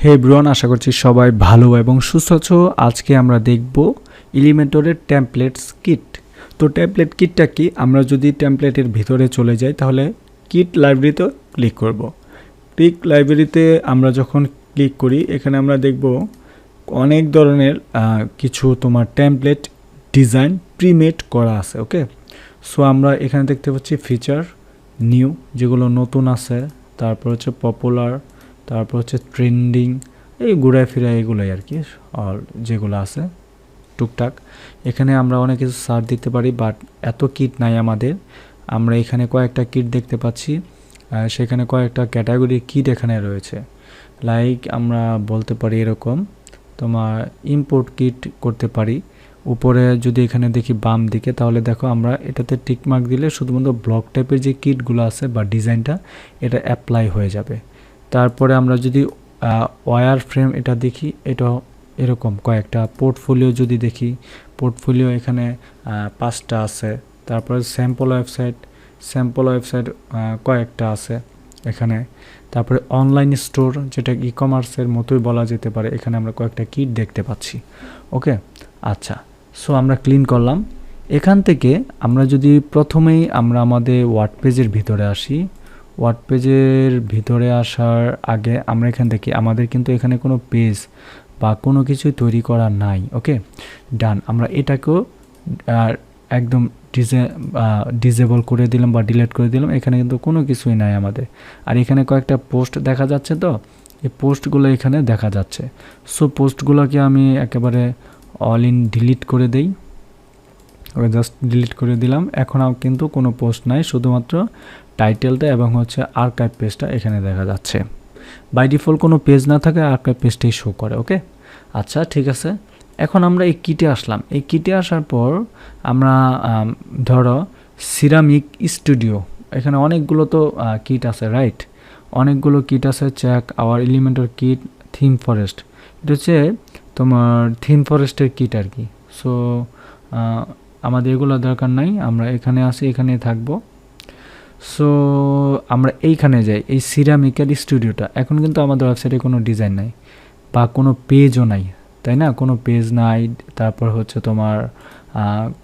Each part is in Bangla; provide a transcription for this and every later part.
হে এভরিওয়ান, আশা করছি সবাই ভালো এবং সুস্থ আছো। আজকে আমরা দেখব এলিমেন্টরের টেমপ্লেটস কিট। তো টেমপ্লেট কিটটা কি? আমরা যদি টেমপ্লেটের ভিতরে চলে যাই তাহলে কিট লাইব্রেরিতে ক্লিক করব। কিট লাইব্রেরিতে আমরা যখন ক্লিক করি এখানে আমরা দেখব অনেক ধরনের কিছু তোমার টেমপ্লেট ডিজাইন প্রিমেড করা আছে। ওকে, সো আমরা এখানে দেখতে পাচ্ছি ফিচার, নিউ যেগুলো নতুন আছে, তারপর হচ্ছে পপুলার, তারপর হচ্ছে ট্রেন্ডিং, এই ঘুরায় ফিরে এগুলোই আর কি, আর যেগুলো আছে টুকটাক। এখানে আমরা অনেক কিছু সার্চ দিতে পারি, বাট এত কিট নাই আমাদের। আমরা এখানে কয়েকটা কিট দেখতে পাচ্ছি, সেখানে কয়েকটা ক্যাটাগরির কিট এখানে রয়েছে। লাইক আমরা বলতে পারি এরকম তোমার ইম্পোর্ট কিট করতে পারি। উপরে যদি এখানে দেখি বাম দিকে, তাহলে দেখো আমরা এটাতে টিকমার্ক দিলে শুধুমাত্র ব্লক টাইপের যে কিটগুলো আছে বা ডিজাইনটা এটা অ্যাপ্লাই হয়ে যাবে। তারপরে আমরা যদি ওয়্যার ফ্রেম এটা দেখি, এটা এরকম কয়েকটা পোর্টফোলিও যদি দেখি, পোর্টফোলিও এখানে 5টা আছে। তারপরে স্যাম্পল ওয়েবসাইট কয়েকটা আছে এখানে। তারপরে অনলাইন স্টোর, যেটা ই কমার্সের মতোই বলা যেতে পারে, এখানে আমরা কয়েকটা কিট দেখতে পাচ্ছি। ওকে, আচ্ছা, সো আমরা ক্লিন করলাম। এখান থেকে আমরা যদি প্রথমেই আমরা আমাদের ওয়ার্ড পেজের ভিতরে আসি, ওয়ার্ড পেজের ভিতরে আসার আগে আমরা এখান থেকে আমাদের কিন্তু এখানে কোনো পেজ বা কোনো কিছুই তৈরি করা নাই। ওকে, ডান। আমরা এটাকেও একদম ডিজেবল করে দিলাম বা ডিলিট করে দিলাম। এখানে কিন্তু কোনো কিছুই নাই আমাদের। আর এখানে কয়েকটা পোস্ট দেখা যাচ্ছে, তো এই পোস্টগুলো এখানে দেখা যাচ্ছে। সো পোস্টগুলোকে আমি একেবারে অল ইন ডিলিট করে দেই, জাস্ট ডিলিট করে দিলাম। এখন কিন্তু কোনো পোস্ট নাই, শুধুমাত্র টাইটেলটা এবং হচ্ছে আর্কাইভ পেজটা এখানে দেখা যাচ্ছে। বাই ডিফল্ট কোনো পেজ না থাকে আর্কাইভ পেজটাই শো করে। ওকে, আচ্ছা, ঠিক আছে। এখন আমরা এই কিটে আসলাম। এই কিটে আসার পর আমরা ধরো সিরামিক স্টুডিও, এখানে অনেকগুলো তো কিট আছে, রাইট? অনেকগুলো কিট আছে। Check our Elementor kit ThemeForest, এটা হচ্ছে তোমার থিম ফরেস্টের কিট আর কি। সো আমাদের এগুলো দরকার নাই, আমরা এখানে আসি, এখানে থাকবো। সো আমরা এইখানে যাই, এই সিরামিকের স্টুডিওটা। এখন কিন্তু আমাদের ওয়েবসাইটে কোনো ডিজাইন নাই বা কোনো পেজও নাই, তাই না? কোনো পেজ নাই, তারপর হচ্ছে তোমার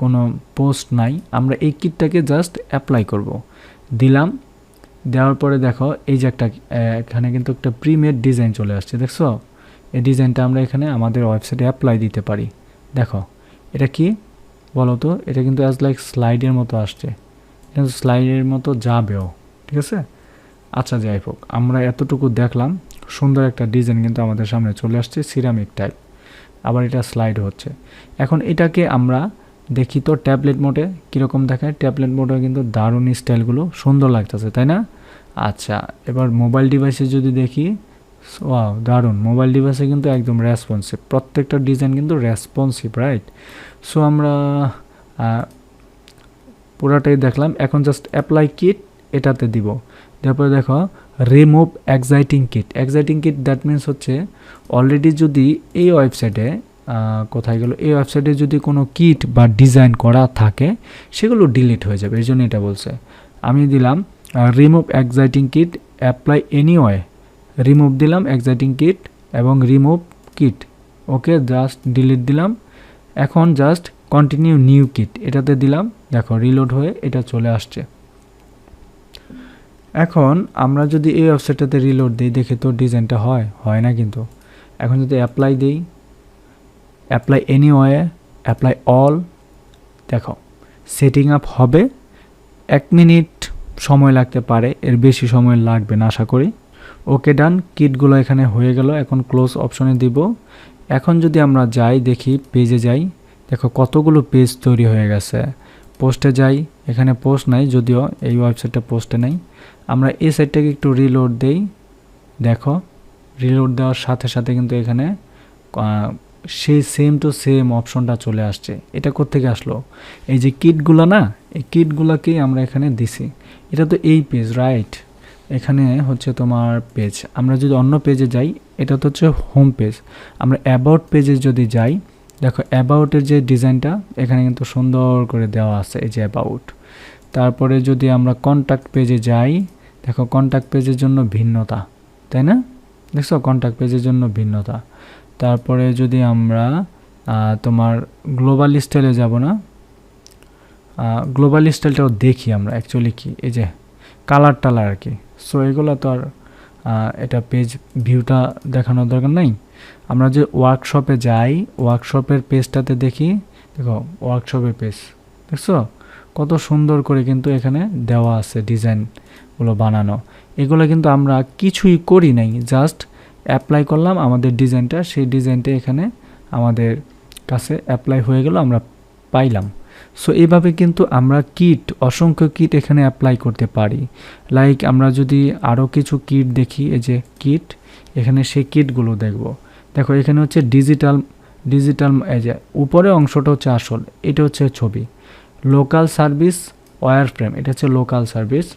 কোনো পোস্ট নাই। আমরা এই কিটটাকে জাস্ট অ্যাপ্লাই করব। দিলাম, দেওয়ার পরে দেখো এই যে এখানে কিন্তু একটা প্রিমেড ডিজাইন চলে আসছে, দেখছো? এই ডিজাইনটা আমরা এখানে আমাদের ওয়েবসাইটে অ্যাপ্লাই দিতে পারি। দেখো এটা কি বলো তো, এটা কিন্তু অ্যাজ লাইক স্লাইডের মতো আসছে, কিন্তু স্লাইডের মতো যাবেও, ঠিক আছে? আচ্ছা, যাই হোক, আমরা এতটুকু দেখলাম, সুন্দর একটা ডিজাইন কিন্তু আমাদের সামনে চলে আসছে, সিরামিক টাইপ। আবার এটা স্লাইড হচ্ছে। এখন এটাকে আমরা দেখি তো ট্যাবলেট মোডে কীরকম দেখায়। ট্যাবলেট মোডে কিন্তু দারুণ স্টাইলগুলো সুন্দর লাগতেছে, তাই না? আচ্ছা, এবার মোবাইল ডিভাইসে যদি দেখি, ওয়াও দারুণ। মোবাইল ডিভাইসে কিন্তু একদম রেসপন্সিভ, প্রত্যেকটা ডিজাইন কিন্তু রেসপন্সিভ, রাইট? সো আমরা পুরাটাই দেখলাম। এখন জাস্ট অ্যাপ্লাই কিট এটাতে দিব। তারপরে দেখো remove exciting kit, that means হচ্ছে অলরেডি যদি এই ওয়েবসাইটে কোথায় গেল, এই ওয়েবসাইটে যদি কোনো কিট বা ডিজাইন করা থাকে সেগুলো ডিলিট হয়ে যাবে, এই জন্য এটা বলছে। আমি দিলাম remove exciting kit, apply anyway, remove দিলাম এক্সাইটিং কিট এবং রিমুভ কিট। ওকে, জাস্ট ডিলিট দিলাম। এখন জাস্ট কন্টিনিউ নিউ কিট এটাতে দিলাম। দেখো রিলোড হয়ে এটা চলে আসছে। এখন আমরা যদি এই ওয়েবসাইটটাতে রিলোড দিই, দেখি তো ডিজাইনটা হয় না কিন্তু। এখন যদি অ্যাপ্লাই দিই, অ্যাপ্লাই এনিওয়ে, অ্যাপ্লাই অল, দেখো সেটিং আপ হবে। 1 মিনিট সময় লাগতে পারে, এর বেশি সময় লাগবে না আশা করি। ওকে, ডান। কিটগুলো এখানে হয়ে গেল। এখন ক্লোজ অপশনে দিব। এখন যদি আমরা যাই, দেখি পেজে যাই, দেখো কতগুলো পেজ তৈরি হয়ে গেছে। পোস্টে যাই, এখানে পোস্ট নাই, যদিও এই ওয়েবসাইটটা পোস্টে নাই। আমরা এই সাইটটাকে একটু রিলোড দেই। দেখো রিলোড দেওয়ার সাথে সাথে কিন্তু এখানে সেই সেম টু সেম অপশনটা চলে আসছে। এটা কোত্থেকে আসলো? এই যে কিটগুলো না, এই কিটগুলোকেই আমরা এখানে দিছি। এটা তো এই পেজ, রাইট? এখানে হচ্ছে তোমার পেজ। আমরা যদি অন্য পেজে যাই, এটা তো হচ্ছে হোম পেজ। আমরা অ্যাবাউট পেজে যদি যাই, দেখো অ্যাবাউটের যে ডিজাইনটা এখানে কিন্তু সুন্দর করে দেওয়া আছে, এই যে অ্যাবাউট। তারপরে যদি আমরা কন্ট্যাক্ট পেজে যাই, দেখো কন্ট্যাক্ট পেজের জন্য ভিন্নতা, তাই না? দেখছো কন্ট্যাক্ট পেজের জন্য ভিন্নতা। তারপরে যদি আমরা তোমার গ্লোবাল স্টাইলে যাব না, গ্লোবাল স্টাইলটাও দেখি আমরা অ্যাকচুয়ালি কি, এই যে কালার টালার আর কি। সো এগুলো তো আর এটা পেজ ভিউটা দেখানোর দরকার নাই। আমরা যে ওয়ার্কশপে যাই, ওয়ার্কশপের পেজটাতে দেখি, দেখো ওয়ার্কশপের পেজ দেখছো কত সুন্দর করে কিন্তু এখানে দেওয়া আছে ডিজাইনগুলো বানানো। এগুলো কিন্তু আমরা কিছুই করি নাই, জাস্ট অ্যাপ্লাই করলাম আমাদের ডিজাইনটা, সেই ডিজাইনটা এখানে আমাদের কাছে অ্যাপ্লাই হয়ে গেল, আমরা পাইলাম। সো এইভাবে কিন্তু আমরা কিট, অসংখ্য কিট এখানে অ্যাপ্লাই করতে পারি। লাইক আমরা যদি আরও কিছু কিট দেখি, এই যে কিট, এখানে সেই কিটগুলো দেখব। দেখো এখানে হচ্ছে ডিজিটাল, এই যে উপরে অংশটা হচ্ছে আসল, এটা হচ্ছে ছবি। লোকাল সার্ভিস ওয়্যার ফ্রেম, এটা হচ্ছে লোকাল সার্ভিস।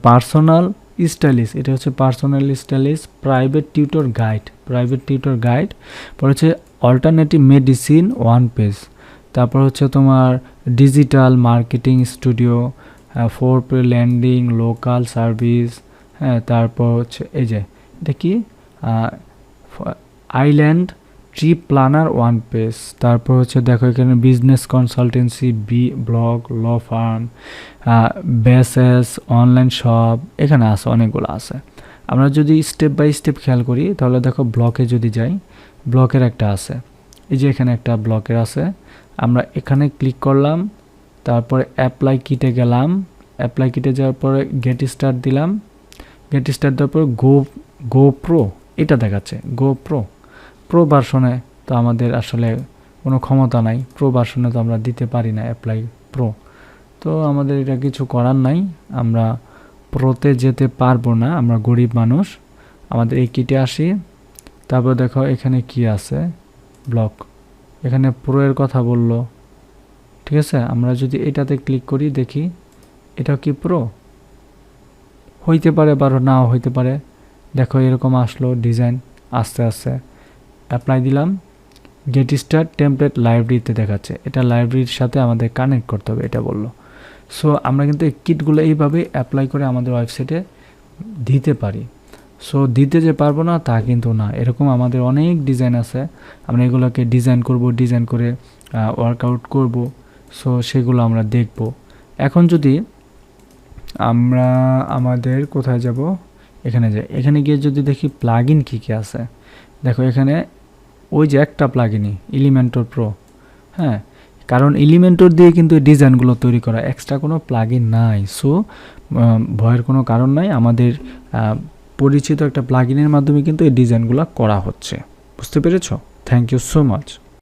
পার্সোনাল স্টাইলিশ, এটা হচ্ছে personal stylish. Private tutor guide, পরে হচ্ছে অল্টারনেটিভ মেডিসিন ওয়ান পেজ। তারপর হচ্ছে তোমার digital marketing studio, 4 landing, local service, হ্যাঁ। তারপর হচ্ছে এই যে এটা কি, island trip planner one page. তারপর হচ্ছে দেখো এখানে business consultancy, blog, law firm, bases, online shop, এখানে আছে অনেকগুলো আছে। আমরা যদি স্টেপ বাই স্টেপ খেয়াল করি তাহলে দেখো ব্লকে যদি যাই, ব্লকের একটা আছে, এই যে এখানে একটা ব্লকের আছে। আমরা এখানে ক্লিক করলাম, তারপরে অ্যাপ্লাই কিটে গেলাম, অ্যাপ্লাই কিটে যাওয়ার পরে গেট স্টার্ট দিলাম, গেট স্টার্ট দেওয়ার পরে গো প্রো এটা দেখাচ্ছে। গো প্রো ভার্সনে তো আমাদের আসলে কোনো ক্ষমতা নাই, প্রো ভার্সনে তো আমরা দিতে পারি না অ্যাপ্লাই প্রো, তো আমাদের এটা কিছু করার নাই, আমরা প্রোতে যেতে পারবো না, আমরা গরিব মানুষ। আমাদের এই কিটে আসি, তারপর দেখো এখানে কি আছে, ব্লক, এখানে প্রো এর কথা বললো, ঠিক আছে। আমরা যদি এটাতে ক্লিক করি দেখি এটা কি প্রো, হইতে পারে বা নাও হইতে পারে। দেখো এরকম আসলো ডিজাইন, আস্তে আস্তে অ্যাপ্লাই দিলাম, গেট স্টার্ট টেমপ্লেট লাইব্রেরিতে দেখাচ্ছে, এটা লাইব্রেরির সাথে আমাদের কানেক্ট করতে হবে এটা বললো। সো আমরা কিন্তু এই কিটগুলো এইভাবে অ্যাপ্লাই করে আমাদের ওয়েবসাইটে দিতে পারি। সো দিতে যে পারবো না তা কিন্তু না, এরকম আমাদের অনেক ডিজাইন আছে, আমরা এগুলোকে ডিজাইন করে ওয়ার্কআউট করব। সো সেগুলো আমরা দেখব। এখন যদি আমরা আমাদের কোথায় যাব, এখানে যাই, এখানে গিয়ে যদি দেখি প্লাগইন কী কী আছে, দেখো এখানে ওই যে একটা প্লাগইনই এলিমেন্টর প্রো, হ্যাঁ, কারণ এলিমেন্টর দিয়ে কিন্তু এই ডিজাইনগুলো তৈরি করা, এক্সট্রা কোনো প্লাগইন নাই। সো ভয়ের কোনো কারণ নাই, আমাদের পরিচিত একটা প্লাগইনের মাধ্যমে কিন্তু এই ডিজাইনগুলো করা হচ্ছে। বুঝতে পেরেছো? Thank you so much.